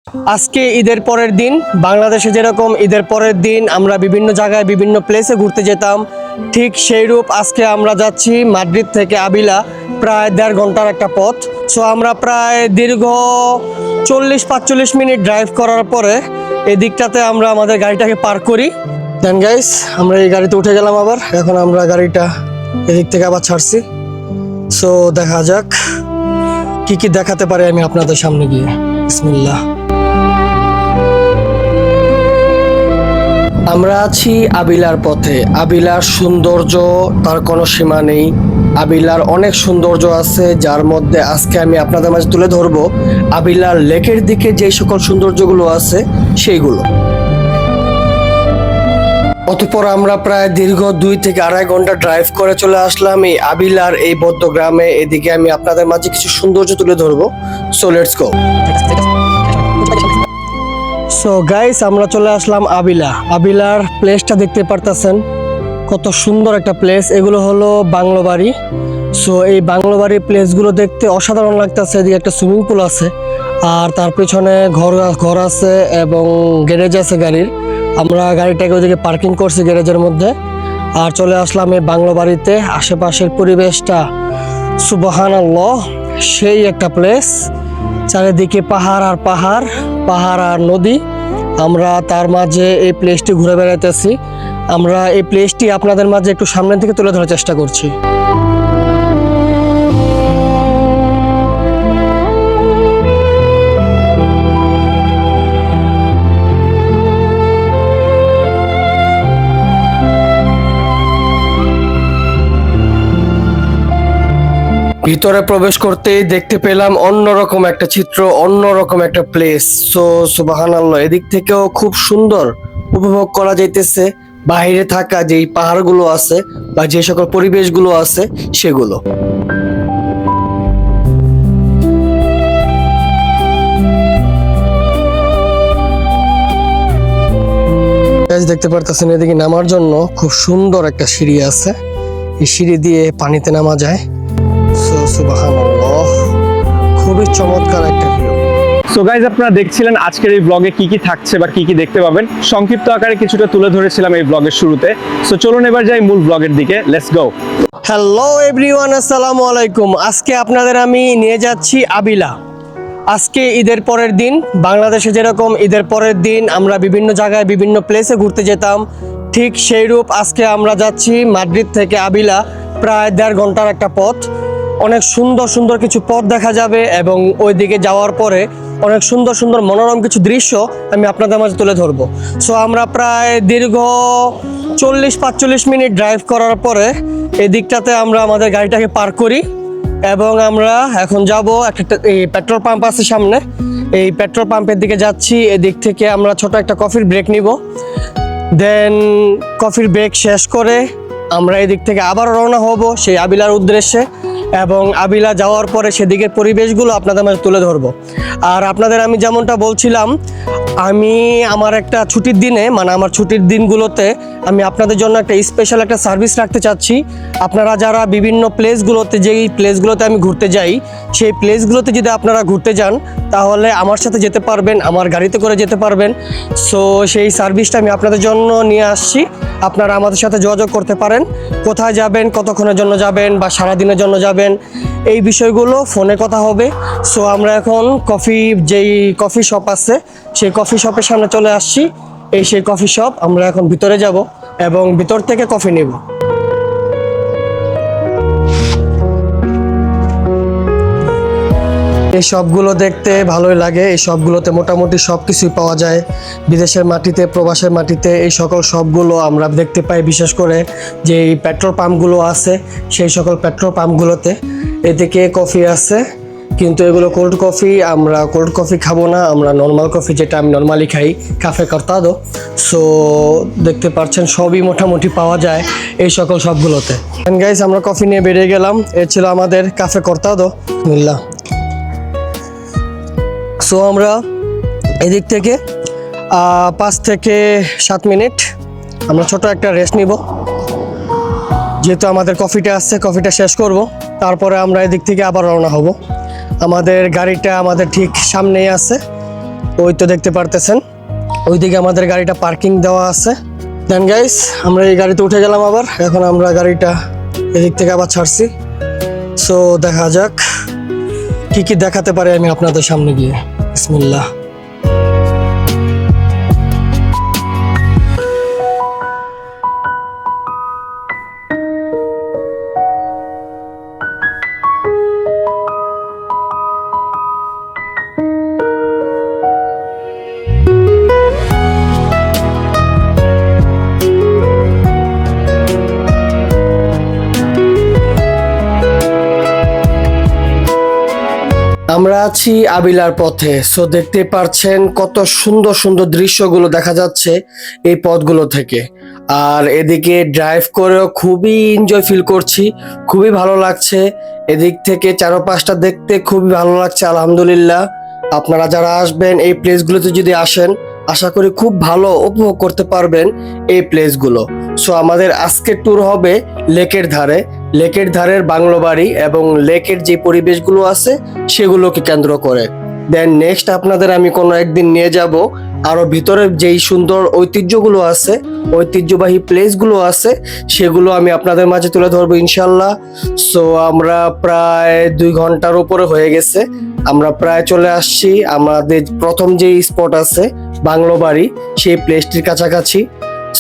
আজকে ঈদের পরের দিন বাংলাদেশে যেরকম ঈদের পরের দিন আমরা বিভিন্ন জায়গায় বিভিন্ন প্লেসে ঘুরতে যেতাম, ঠিক সেইরূপ আজকে আমরা যাচ্ছি মাদ্রিদ থেকে আবিলা, প্রায় 1.5 ঘন্টার একটা পথ। সো আমরা প্রায় দীর্ঘ 40-45 মিনিট ড্রাইভ করার পরে এই দিকটাতে আমরা আমাদের গাড়িটাকে পার্ক করি। দেন গাইস আমরা এই গাড়িতে উঠে গেলাম, আবার এখন আমরা গাড়িটা এদিক থেকে আবার ছাড়ছি। সো দেখা যাক কি কি দেখাতে পারে আমি আপনাদের সামনে গিয়ে। বিসমিল্লাহ। আমরা আছি আবিলার পথে। আবিলার সৌন্দর্য তার কোনো সীমা নেই। আবিলার অনেক সৌন্দর্য আছে, যার মধ্যে আজকে আমি আপনাদের মাঝে তুলে ধরবো আবিলার লেকের দিকে যে সকল সৌন্দর্যগুলো আছে সেইগুলো। অতঃপর আমরা প্রায় দীর্ঘ 2 থেকে 2.5 ঘন্টা ড্রাইভ করে চলে আসলাম এই আবিলার এই বদ্ধ গ্রামে। এদিকে আমি আপনাদের মাঝে কিছু সৌন্দর্য তুলে ধরবো। So let's go. So guys আমরা চলে আসলাম আবিলা। আবিলার প্লেসটা দেখতে পারতেছেন, কত সুন্দর একটা প্লেস। এগুলো হলো বাংলো বাড়ি। সো এই বাংলো বাড়ির প্লেসগুলো দেখতে অসাধারণ লাগতেছে। এদিকে একটা সুইমিং পুল আছে, আর তার পেছনে ঘর আছে এবং গ্যারেজ আছে গাড়ির। আমরা গাড়িটাকে ওইদিকে পার্কিং করছি গ্যারেজের মধ্যে, আর চলে আসলাম এই বাংলো বাড়িতে। আশেপাশের পরিবেশটা সুবহানাল্লাহ, সেই একটা প্লেস। চারিদিকে পাহাড় আর পাহাড়, পাহাড় আর নদী। আমরা তার মাঝে এই প্লেসটি ঘুরে বেড়াইতেছি। আমরা এই প্লেসটি আপনাদের মাঝে একটু সামনে থেকে তুলে ধরার চেষ্টা করছি। ভিতরে প্রবেশ করতেই দেখতে পেলাম অন্যরকম একটা চিত্র, অন্যরকম একটা প্লেস। সো সুবহানাল্লাহ, এদিক থেকেও খুব সুন্দর উপভোগ করা যাইতেছে বাইরে থাকা যেই পাহাড়গুলো আছে বা যে সকল পরিবেশগুলো আছে সেগুলো। দেখতে পারতেছেন এদিকে নামার জন্য খুব সুন্দর একটা সিঁড়ি আছে। এই সিঁড়ি দিয়ে পানিতে নামা যায়। সুবহানাল্লাহ, খুবই চমৎকার একটা ভিউ। সো গাইজ, আপনারা দেখছিলেন আজকের এই ব্লগে কি কি থাকছে বা কি কি দেখতে পাবেন। সংক্ষিপ্ত আকারে কিছুটা তুলে ধরেছিলাম এই ব্লগের শুরুতে। সো চলুন এবার যাই মূল ব্লগের দিকে। Let's go. হ্যালো এভরিওয়ান, আসসালামু আলাইকুম। আজকে আপনাদের আমি নিয়ে যাচ্ছি আবিলা। আজকে ঈদের পরের দিন বাংলাদেশে যেরকম ঈদের পরের দিন আমরা বিভিন্ন জায়গায় বিভিন্ন প্লেসে ঘুরতে যেতাম, ঠিক সেইরূপ আজকে আমরা যাচ্ছি মাদ্রিদ থেকে আবিলা, প্রায় 1.5 ঘন্টার একটা পথ। অনেক সুন্দর সুন্দর কিছু পথ দেখা যাবে এবং ওই দিকে যাওয়ার পরে অনেক সুন্দর সুন্দর মনোরম কিছু দৃশ্য আমি আপনাদের মাঝে তুলে ধরবো। সো আমরা প্রায় দীর্ঘ 40-45 মিনিট ড্রাইভ করার পরে এই দিকটাতে আমরা আমাদের গাড়িটাকে পার্ক করি এবং আমরা এখন যাব একটা এই পেট্রোল পাম্প আছে সামনে, এই পেট্রোল পাম্পের দিকে যাচ্ছি। এদিক থেকে আমরা ছোট একটা কফির ব্রেক নিব। দেন কফির ব্রেক শেষ করে আমরা এদিক থেকে আবার রওনা হব সেই আবিলার উদ্দেশ্যে এবং আবিলা যাওয়ার পরে সেদিকের পরিবেশগুলো আপনাদের মাঝে তুলে ধরবো। আর আপনাদের আমি যেমনটা বলছিলাম, আমি আমার একটা ছুটির দিনে মানে আমার ছুটির দিনগুলোতে আমি আপনাদের জন্য একটা স্পেশাল একটা সার্ভিস রাখতে চাচ্ছি। আপনারা যারা বিভিন্ন প্লেসগুলোতে, যেই প্লেসগুলোতে আমি ঘুরতে যাই সেই প্লেসগুলোতে যদি আপনারা ঘুরতে যান তাহলে আমার সাথে যেতে পারবেন, আমার গাড়িতে করে যেতে পারবেন। সো সেই সার্ভিসটা আমি আপনাদের জন্য নিয়ে আসছি। আপনারা আমাদের সাথে যোগাযোগ করতে পারেন, কোথায় যাবেন, কতক্ষণের জন্য যাবেন বা সারাদিনের জন্য যাবেন, এই বিষয়গুলো ফোনে কথা হবে। সো আমরা এখন যেই কফি শপ আছে সেই কফি শপের সামনে চলে আসছি। এই সেই কফি শপ, আমরা এখন ভিতরে যাব এবং ভিতর থেকে কফি নেব। এই সবগুলো দেখতে ভালোই লাগে। এই সবগুলোতে মোটামুটি সব কিছুই পাওয়া যায়। বিদেশের মাটিতে, প্রবাসের মাটিতে এই সকল সবগুলো আমরা দেখতে পাই। বিশেষ করে যে এই পেট্রোল পাম্পগুলো আছে সেই সকল পেট্রোল পাম্পগুলোতে এদিকে কফি আছে, কিন্তু এগুলো কোল্ড কফি। আমরা কোল্ড কফি খাবো না, আমরা নর্মাল কফি যেটা আমি নর্মালি খাই, কাফে কর্তাদো। সো দেখতে পাচ্ছেন সবই মোটামুটি পাওয়া যায় এই সকল সবগুলোতে। গাইস আমরা কফি নিয়ে বেরিয়ে গেলাম। এ ছিল আমাদের কাফে কর্তাদো। বিসমিল্লাহ। সো আমরা এদিক থেকে 5 থেকে 7 মিনিট আমরা ছোট একটা রেস্ট নিব, যেহেতু আমাদের কফিটা আসছে, কফিটা শেষ করব, তারপরে আমরা এদিক থেকে আবার রওনা হব। আমাদের গাড়িটা আমাদের ঠিক সামনেই আছে ওই তো দেখতে পারতেছেন ওইদিকে আমাদের গাড়িটা পার্কিং দেওয়া আছে। দেন গাইস আমরা এই গাড়িতে উঠে গেলাম আবার, এখন আমরা গাড়িটা এদিক থেকে আবার ছাড়ছি। সো দেখা যাক কি কি দেখাতে পারে আমি আপনাদের সামনে গিয়ে। বিসমিল্লাহ। আমরা আছি আবিলার পথে। সো দেখতে পাচ্ছেন কত সুন্দর সুন্দর দৃশ্যগুলো দেখা যাচ্ছে এই পথগুলো থেকে। আর এদিকে ড্রাইভ করেও খুবই এনজয় ফিল করছি, খুবই ভালো লাগছে। এদিক থেকে চারপাশটা দেখতে খুবই ভালো লাগছে আলহামদুলিল্লাহ। আপনারা যারা আসবেন এই প্লেসগুলোতে যদি আসেন, আশা করি খুব ভালো উপভোগ করতে পারবেন এই প্লেসগুলো। সো আমাদের আজকের ট্যুর হবে লেকের ধারে, লেকের ধারের বাংলো বাড়ি এবং লেকের যে পরিবেশগুলো আছে সেগুলোকে কেন্দ্র করে। দেন নেক্সট আপনাদের আমি কোনো একদিন নিয়ে যাব আরো ভিতরের যেই সুন্দর ঐতিহ্যগুলো আছে, ঐতিহ্যবাহী প্লেসগুলো আছে, সেগুলো আমি আপনাদের মাঝে তুলে ধরবো ইনশাল্লাহ। সো আমরা প্রায় 2 ঘন্টার উপরে হয়ে গেছে, আমরা প্রায় চলে আসছি আমাদের প্রথম যে স্পট আছে বাংলো বাড়ি, সেই প্লেসটির কাছাকাছি।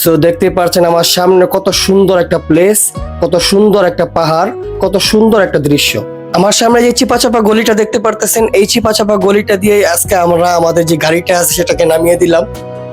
সো দেখতে পাচ্ছেন আমার সামনে কত সুন্দর একটা প্লেস, কত সুন্দর একটা পাহাড়, কত সুন্দর একটা দৃশ্য। আমার সামনে যে চিপাচাপা গলিটা দেখতে পারতেছেন, এই চিপাচাপা গলিটা দিয়ে আজকে আমরা আমাদের যে গাড়িটা আছে সেটাকে নামিয়ে দিলাম,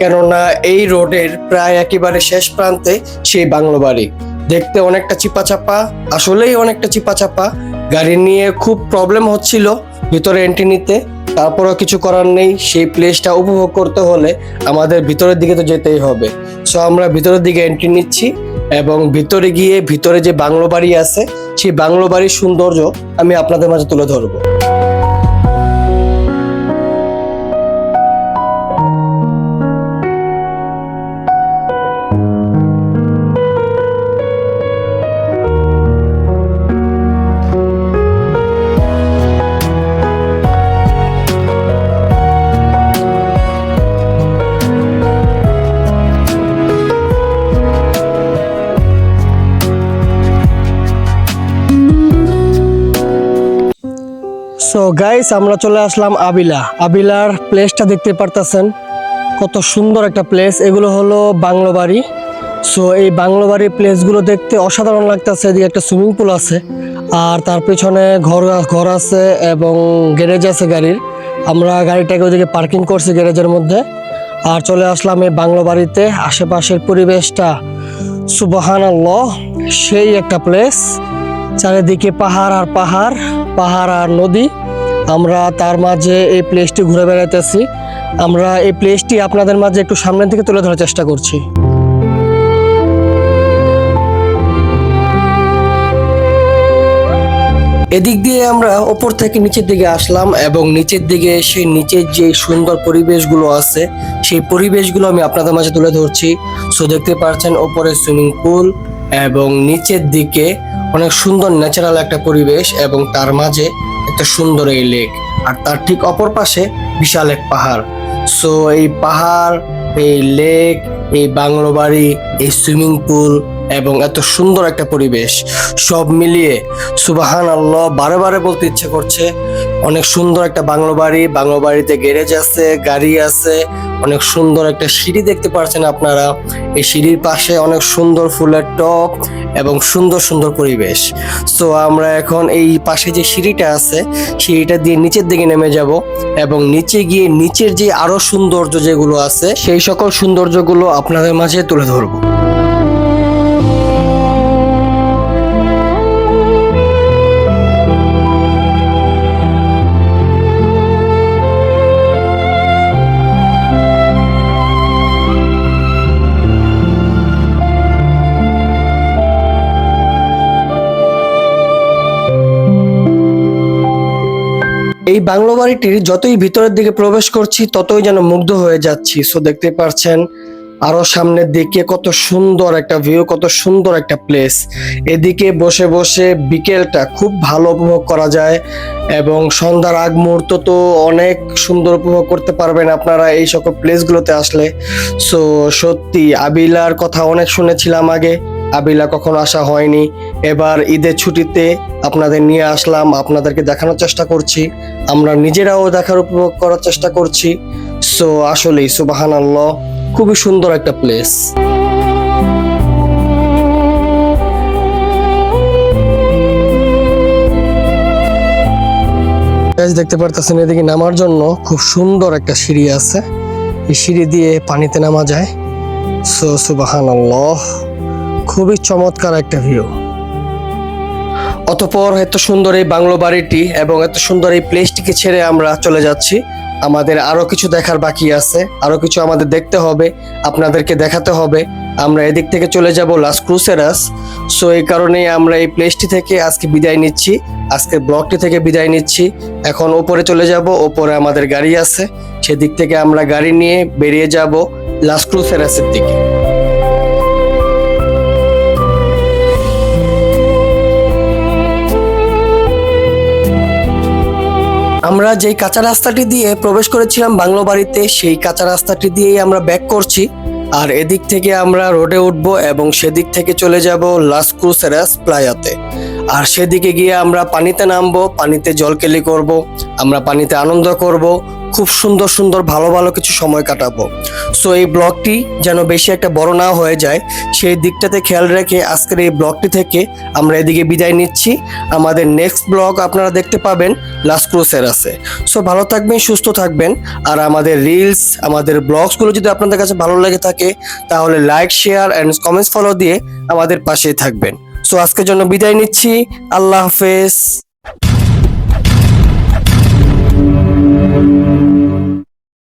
কেননা এই রোডের প্রায় একেবারে শেষ প্রান্তে সেই বাংলো বাড়ি। দেখতে অনেকটা চিপাচাপা, আসলেই অনেকটা চিপাচাপা, গাড়ি নিয়ে খুব প্রবলেম হচ্ছিল ভিতরে এন্ট্রি নিতে। তারপরও কিছু করার নেই, সেই প্লেসটা উপভোগ করতে হলে আমাদের ভিতরের দিকে তো যেতেই হবে। সো আমরা ভিতরের দিকে এন্ট্রি নিচ্ছি এবং ভিতরে গিয়ে ভিতরে যে বাংলো বাড়ি আছে সেই বাংলো বাড়ির সৌন্দর্য আমি আপনাদের মাঝে তুলে ধরবো। সো গাইস আমরা চলে আসলাম আবিলা। আবিলার প্লেসটা দেখতে পারতেছেন কত সুন্দর একটা প্লেস। এগুলো হলো বাংলো বাড়ি। সো এই বাংলো বাড়ির প্লেসগুলো দেখতে অসাধারণ লাগতেছে। এদিকে একটা সুইমিং পুল আছে আর তার পেছনে ঘর আছে এবং গ্যারেজ আছে গাড়ির। আমরা গাড়িটাকে ওইদিকে পার্কিং করছি গ্যারেজের মধ্যে আর চলে আসলাম এই বাংলো বাড়িতে। আশেপাশের পরিবেশটা সুবহানাল্লাহ, সেই একটা প্লেস। চারিদিকে পাহাড় আর পাহাড়, পাহাড় আর নদী। আমরা তার মাঝে এই প্লেসটি ঘুরে বেড়াইতেছি। আমরা এই প্লেসটি আপনাদের মাঝে একটু সামনের দিকে তুলে ধরার চেষ্টা করছি। এদিক দিয়ে আমরা ওপর থেকে নিচের দিকে আসলাম এবং নিচের দিকে এসে নিচের যে সুন্দর পরিবেশগুলো আছে সেই পরিবেশগুলো আমি আপনাদের মাঝে তুলে ধরছি। সো দেখতে পাচ্ছেন ওপরে সুইমিং পুল এবং নিচের দিকে অনেক সুন্দর ন্যাচারাল একটা পরিবেশ এবং তার মাঝে একটা সুন্দর এই লেক আর তার ঠিক অপর পাশে বিশাল এক পাহাড়। সো এই পাহাড়, এই লেক, এই বাংলো বাড়ি, এই সুইমিং পুল এবং এত সুন্দর একটা পরিবেশ সব মিলিয়ে সুবহানাল্লাহ বারে বারে বলতে ইচ্ছে করছে। অনেক সুন্দর একটা বাংলো বাড়ি, বাংলো বাড়িতে গ্যারেজ আছে, গাড়ি আছে, অনেক সুন্দর একটা সিঁড়ি দেখতে পাচ্ছেন আপনারা। এই সিঁড়ির পাশে অনেক সুন্দর ফুলের টব এবং সুন্দর সুন্দর পরিবেশ। সো আমরা এখন এই পাশে যে সিঁড়িটা আছে সিঁড়িটা দিয়ে নিচের দিকে নেমে যাব এবং নিচে গিয়ে নিচের যে আরো সৌন্দর্য যেগুলো আছে সেই সকল সৌন্দর্যগুলো আপনাদের মাঝে তুলে ধরবো। এই বাংলো বাড়িটির যতই ভিতরের দিকে প্রবেশ করছি ততই যেন মুগ্ধ হয়ে যাচ্ছি। সো দেখতে পাচ্ছেন আরো সামনের দিকে কত সুন্দর একটা ভিউ, কত সুন্দর একটা প্লেস। এদিকে বসে বসে বিকেলটা খুব ভালো উপভোগ করা যায় এবং সন্ধ্যার আগ মুহূর্ত তো অনেক সুন্দর উপভোগ করতে পারবেন আপনারা এই সকল প্লেসগুলোতে আসলে। সো সত্যি আবিলার কথা অনেক শুনেছিলাম আগে, আবিলা কখনো আসা হয়নি। এবার ঈদের ছুটিতে আপনাদের নিয়ে আসলাম, আপনাদেরকে দেখানোর চেষ্টা করছি, আমরা নিজেরাও দেখার উপভোগ করার চেষ্টা করছি। সো আসলেই সুবহানাল্লাহ, খুবই সুন্দর একটা প্লেস। দেখতে পারতেছেন এদিকে নামার জন্য খুব সুন্দর একটা সিঁড়ি আছে, এই সিঁড়ি দিয়ে পানিতে নামা যায়। সো সুবহানাল্লাহ, খুবই চমৎকার একটা ভিউ। অতঃপর এত সুন্দর এই বাংলো বাড়িটি এবং এত সুন্দর এই প্লেসটিকে ছেড়ে আমরা চলে যাচ্ছি। আমাদের আরো কিছু দেখার বাকি আছে, আরো কিছু আমাদের দেখতে হবে, আপনাদেরকে দেখাতে হবে। আমরা এদিক থেকে চলে যাব লাস ক্রুসেরাস। সো এই কারণে আমরা এই প্লেসটি থেকে আজকে বিদায় নিচ্ছি, আজকে ব্লগটি থেকে বিদায় নিচ্ছি। এখন ওপরে চলে যাব, ওপরে আমাদের গাড়ি আছে, সেদিক থেকে আমরা গাড়ি নিয়ে বেরিয়ে যাব লাস ক্রুসেরাসের দিকে। আমরা যেই কাঁচা রাস্তাটি দিয়ে প্রবেশ করেছিলাম বাংলো বাড়িতে, সেই কাঁচা রাস্তাটি দিয়েই আমরা ব্যাক করছি। আর এদিক থেকে আমরা রোডে উঠবো এবং সেদিক থেকে চলে যাব লাস ক্রুসেরাস প্লায়াতে। আর সেদিকে গিয়ে আমরা পানিতে নামবো, পানিতে জলকেলি করব, আমরা পানিতে আনন্দ করব, খুব সুন্দর সুন্দর ভালো ভালো কিছু সময় কাটাবো। সো এই ব্লগটি যেন বেশি একটা বড় না হয়ে যায়, সেই দিকটাতে খেয়াল রেখে আজকের এই ব্লগটি থেকে আমরা এদিকে বিদায় নিচ্ছি। আমাদের নেক্সট ব্লগ আপনারা দেখতে পাবেন লাস ক্রুসেরাসে। সো ভালো থাকবেন, সুস্থ থাকবেন। আর আমাদের রিলস, আমাদের ব্লগসগুলো যদি আপনাদের কাছে ভালো লেগে থাকে তাহলে like, share and comments follow দিয়ে আমাদের পাশেই থাকবেন। সো আজকের জন্য বিদায় নিচ্ছি, আল্লাহ হাফেজ।